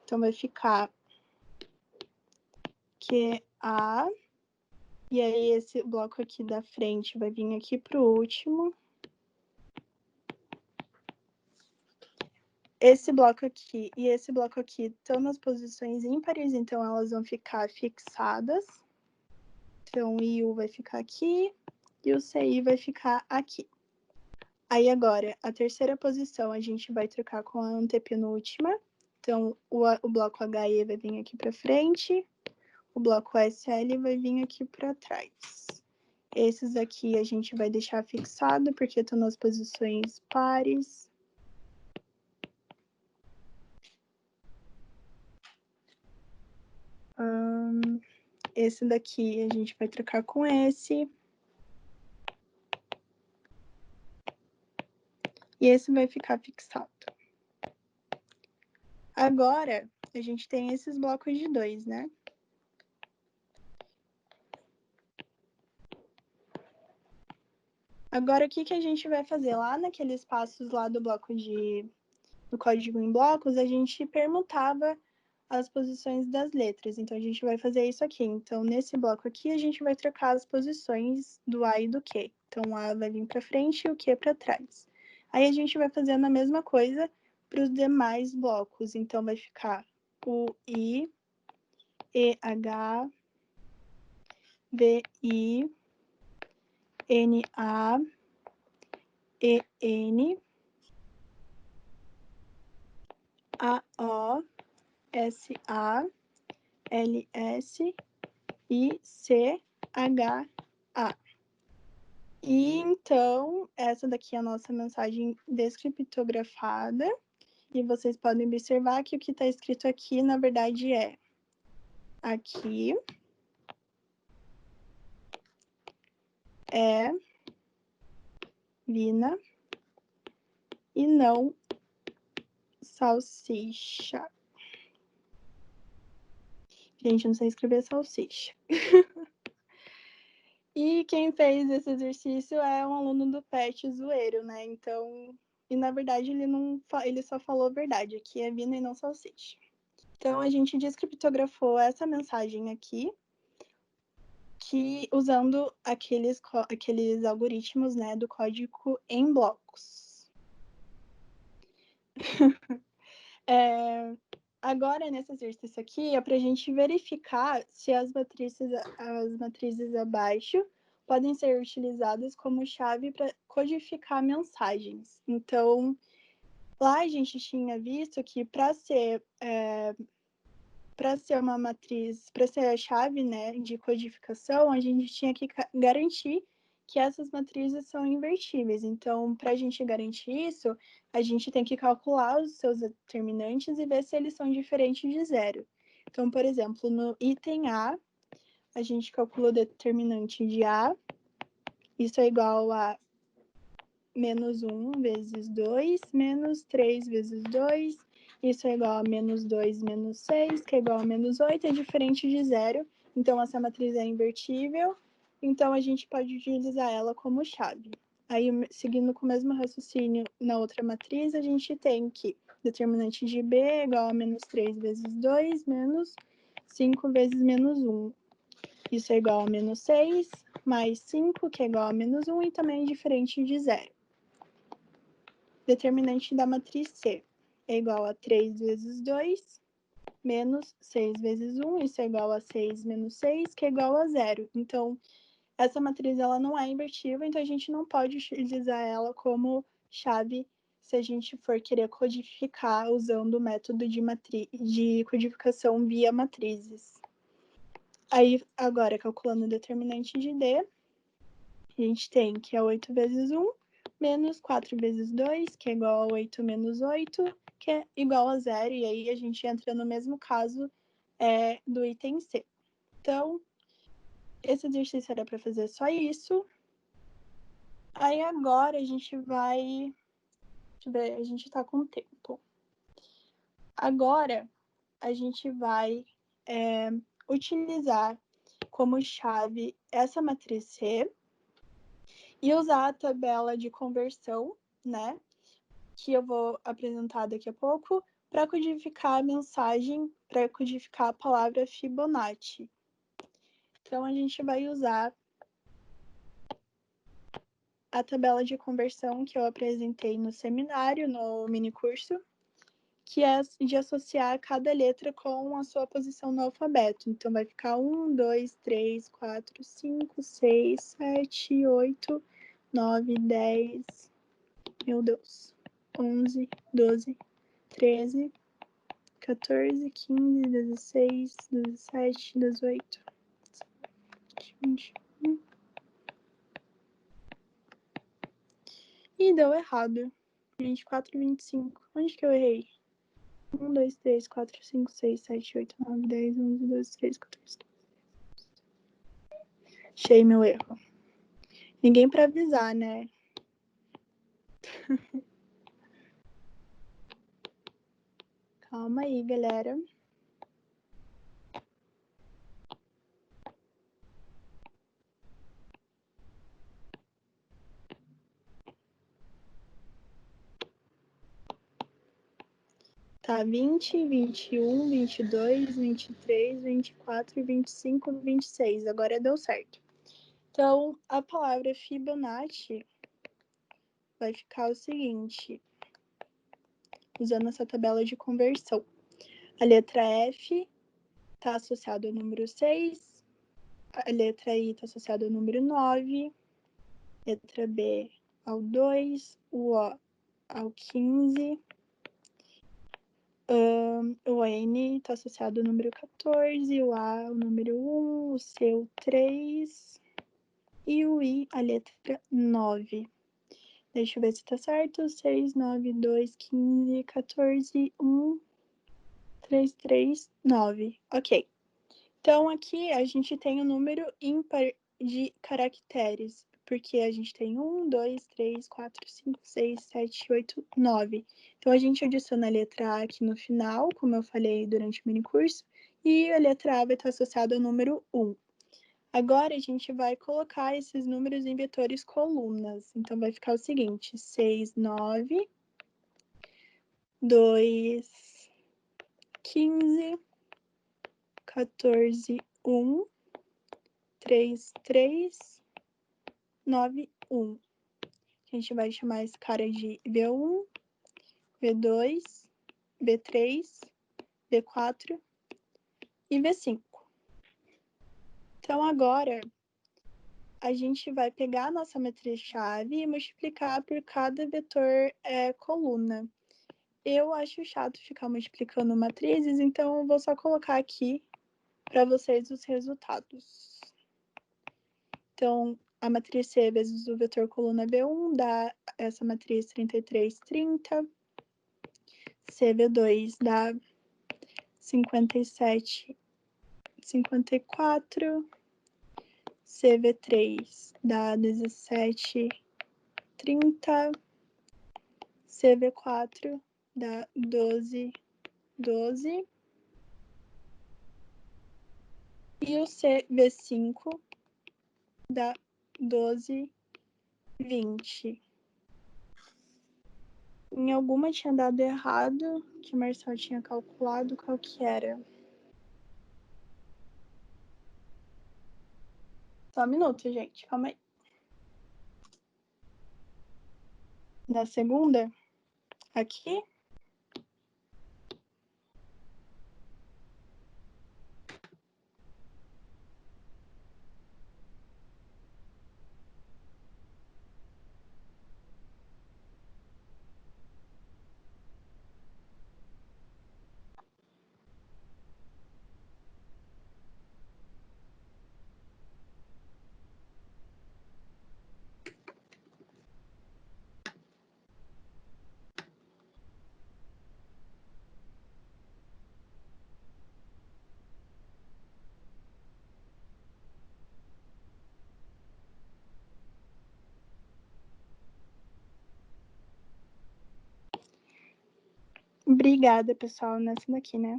Então, vai ficar QA. E aí, esse bloco aqui da frente vai vir aqui para o último. Esse bloco aqui e esse bloco aqui estão nas posições ímpares, então elas vão ficar fixadas. Então, o IU vai ficar aqui e o CI vai ficar aqui. Aí, agora, a terceira posição a gente vai trocar com a antepenúltima. Então, o bloco HE vai vir aqui para frente, o bloco SL vai vir aqui para trás. Esses aqui a gente vai deixar fixado, porque estão nas posições pares. Esse daqui a gente vai trocar com esse. E esse vai ficar fixado. Agora, a gente tem esses blocos de 2, né? Agora, o que a gente vai fazer? Lá naqueles passos lá do bloco do código em blocos, a gente permutava as posições das letras. Então, a gente vai fazer isso aqui. Então, nesse bloco aqui, a gente vai trocar as posições do A e do Q. Então, o A vai vir para frente e o Q para trás. Aí, a gente vai fazendo a mesma coisa para os demais blocos. Então, vai ficar o I, EH, VI, NA, EN, AO, SA, LS e CHA. E então, essa daqui é a nossa mensagem descriptografada. E vocês podem observar que o que está escrito aqui, na verdade, é aqui é Vina e não salsicha. Gente, não sei escrever salsicha. E quem fez esse exercício é um aluno do PET zoeiro, né? Então, e na verdade ele só falou a verdade, aqui é Vina e não salsicha. Então, a gente descriptografou essa mensagem aqui, que usando aqueles algoritmos, né, do código em blocos. Agora, nesse exercício aqui, é para a gente verificar se as matrizes abaixo podem ser utilizadas como chave para codificar mensagens. Então, lá a gente tinha visto que para ser uma matriz, para ser a chave, né, de codificação, a gente tinha que garantir que essas matrizes são invertíveis. Então, para a gente garantir isso, a gente tem que calcular os seus determinantes e ver se eles são diferentes de zero. Então, por exemplo, no item A, a gente calcula o determinante de A, isso é igual a menos 1 vezes 2, menos 3 vezes 2, isso é igual a menos 2 menos 6, que é igual a menos 8, é diferente de zero, então essa matriz é invertível, então a gente pode utilizar ela como chave. Aí, seguindo com o mesmo raciocínio na outra matriz, a gente tem que determinante de B é igual a menos 3 vezes 2, menos 5 vezes menos 1. Isso é igual a menos 6, mais 5, que é igual a menos 1, e também é diferente de zero. Determinante da matriz C é igual a 3 vezes 2, menos 6 vezes 1, isso é igual a 6 menos 6, que é igual a zero. Então, essa matriz ela não é invertível, então a gente não pode utilizar ela como chave se a gente for querer codificar usando o método de codificação via matrizes. Aí, agora, calculando o determinante de D, a gente tem que é 8 vezes 1, menos 4 vezes 2, que é igual a 8 menos 8, que é igual a zero, e aí a gente entra no mesmo caso do item C. Então, esse exercício era para fazer só isso. Aí agora a gente vai... Deixa eu ver, a gente tá com tempo. Agora, a gente vai utilizar como chave essa matriz C e usar a tabela de conversão, né, que eu vou apresentar daqui a pouco, para codificar a mensagem, para codificar a palavra Fibonacci. Então, a gente vai usar a tabela de conversão que eu apresentei no seminário, no minicurso, que é de associar cada letra com a sua posição no alfabeto. Então, vai ficar 1, 2, 3, 4, 5, 6, 7, 8, 9, 10, meu Deus, 11, 12, 13, 14, 15, 16, 17, 18, 21. Ih, deu errado. 24, 25. Onde que eu errei? 1, 2, 3, 4, 5, 6, 7, 8, 9, 10, 11, 12, 13, 14. Achei meu erro. Ninguém pra avisar, né? Calma aí, galera. Tá, 20, 21, 22, 23, 24, 25, 26. Agora deu certo. Então, a palavra Fibonacci vai ficar o seguinte, usando essa tabela de conversão. A letra F está associada ao número 6, a letra I está associada ao número 9, letra B ao 2, o O ao 15, o N está associado ao número 14, o A ao número 1, o C ao 3 e o I a letra 9. Deixa eu ver se tá certo. 6, 9, 2, 15, 14, 1, 3, 3, 9. Ok. Então, aqui a gente tem o número ímpar de caracteres, porque a gente tem 1, 2, 3, 4, 5, 6, 7, 8, 9. Então, a gente adiciona a letra A aqui no final, como eu falei durante o minicurso, e a letra A vai estar associada ao número 1. Agora, a gente vai colocar esses números em vetores colunas. Então, vai ficar o seguinte, 6, 9, 2, 15, 14, 1, 3, 3, 9, 1. A gente vai chamar esse cara de V1, V2, V3, V4 e V5. Então, agora, a gente vai pegar a nossa matriz-chave e multiplicar por cada vetor coluna. Eu acho chato ficar multiplicando matrizes, então eu vou só colocar aqui para vocês os resultados. Então, a matriz C vezes o vetor coluna B1 dá essa matriz 33, 30. CV2 dá 57, 54. CV3 dá 17, 30. CV4 dá 12, 12. E o CV5 dá 12, 20. Em alguma tinha dado errado, que o Marcel tinha calculado, qual que era? Só um minuto, gente, calma aí. Na segunda, aqui, obrigada, pessoal, nessa daqui, né?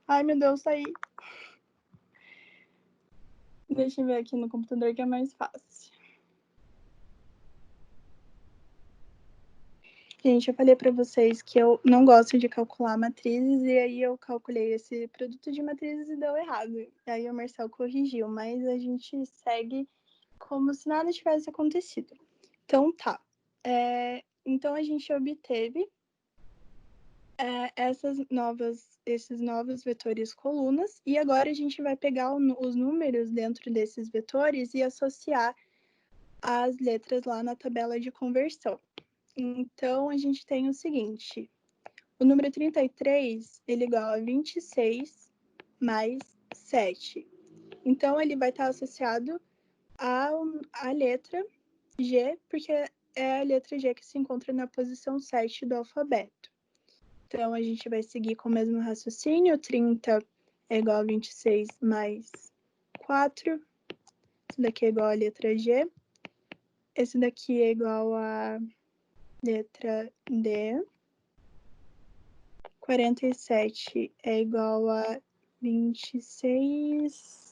Ai, meu Deus, saí. Deixa eu ver aqui no computador que é mais fácil. Gente, eu falei para vocês que eu não gosto de calcular matrizes, e aí eu calculei esse produto de matrizes e deu errado. E aí o Marcel corrigiu, mas a gente segue como se nada tivesse acontecido. Então, tá. Então, a gente obteve esses novos vetores colunas, e agora a gente vai pegar os números dentro desses vetores e associar as letras lá na tabela de conversão. Então, a gente tem o seguinte, o número 33, ele é igual a 26 mais 7. Então, ele vai estar associado à letra G, porque é a letra G que se encontra na posição 7 do alfabeto. Então, a gente vai seguir com o mesmo raciocínio. 30 é igual a 26 mais 4. Esse daqui é igual a letra G. Esse daqui é igual a letra D. 47 é igual a 26.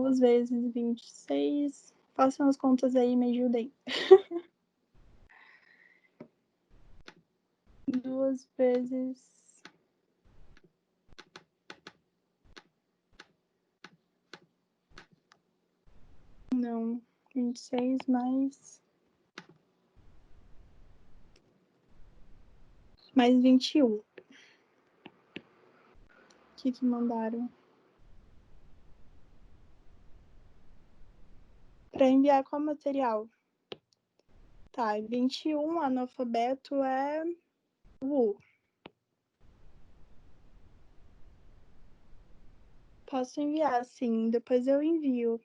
2 vezes 26. Façam as contas aí, me ajudem. 2 vezes... Não, 26 mais 21. O que mandaram? Para enviar qual material? Tá, 21, analfabeto é U. Posso enviar, sim. Depois eu envio.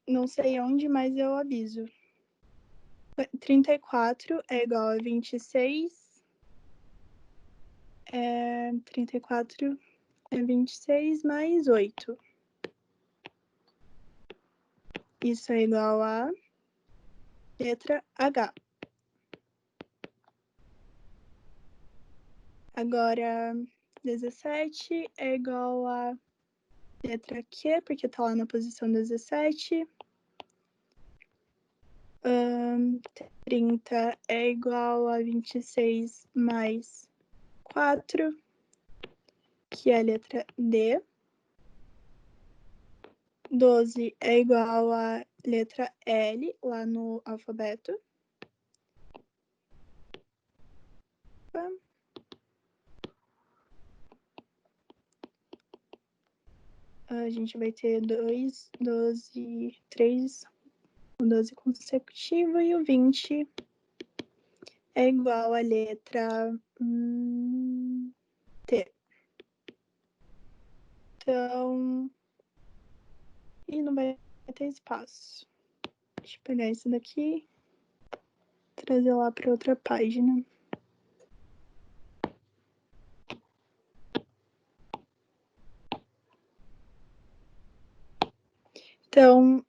Não sei onde, mas eu aviso. 34 é igual a 26. 34 é 26 mais 8. Isso é igual a letra H. Agora, 17 é igual a letra Q, porque tá lá na posição 17. 30 é igual a 26 mais 4, que é a letra D. 12 é igual a letra L, lá no alfabeto. A gente vai ter 2, 12, 3, 12 consecutivo, e o 20 é igual a letra T. Então, e não vai ter espaço. Deixa eu pegar isso daqui, trazer lá para outra página. Então,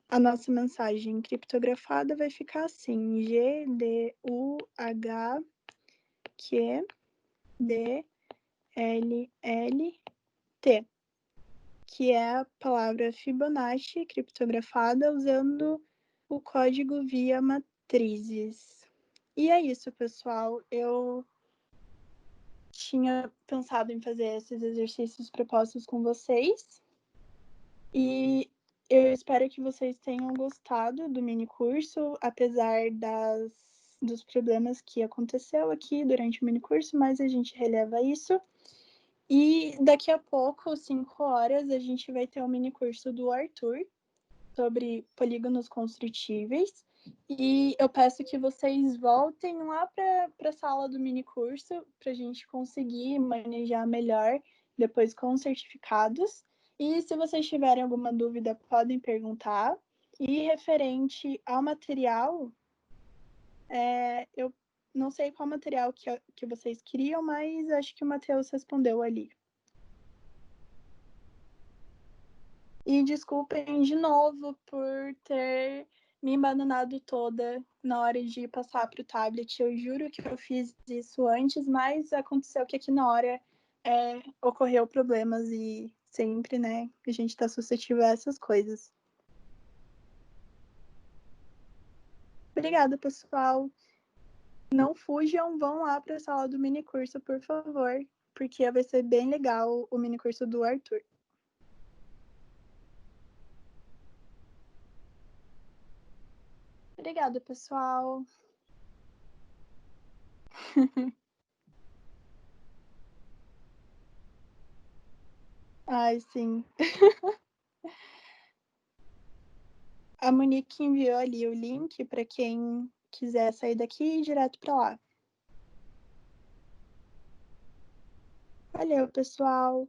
a nossa mensagem criptografada vai ficar assim: GDUH Q D L L T, que é a palavra Fibonacci criptografada usando o código via matrizes. E é isso, pessoal. Eu tinha pensado em fazer esses exercícios propostos com vocês. E eu espero que vocês tenham gostado do mini curso, apesar dos problemas que aconteceu aqui durante o mini curso, mas a gente releva isso. E daqui a pouco, 5 horas, a gente vai ter um mini curso do Arthur sobre polígonos construtíveis. E eu peço que vocês voltem lá para a sala do mini curso para a gente conseguir manejar melhor depois com certificados. E se vocês tiverem alguma dúvida, podem perguntar. E referente ao material, eu não sei qual material que vocês queriam, mas acho que o Matheus respondeu ali. E desculpem de novo por ter me abandonado toda na hora de passar para o tablet. Eu juro que eu fiz isso antes, mas aconteceu que aqui na hora ocorreu problemas e sempre, né, a gente está suscetível a essas coisas. Obrigada, pessoal. Não fujam, vão lá para a sala do mini curso, por favor, porque vai ser bem legal o mini curso do Arthur. Obrigada, pessoal. Ai, sim. A Monique enviou ali o link para quem quiser sair daqui e ir direto para lá. Valeu, pessoal!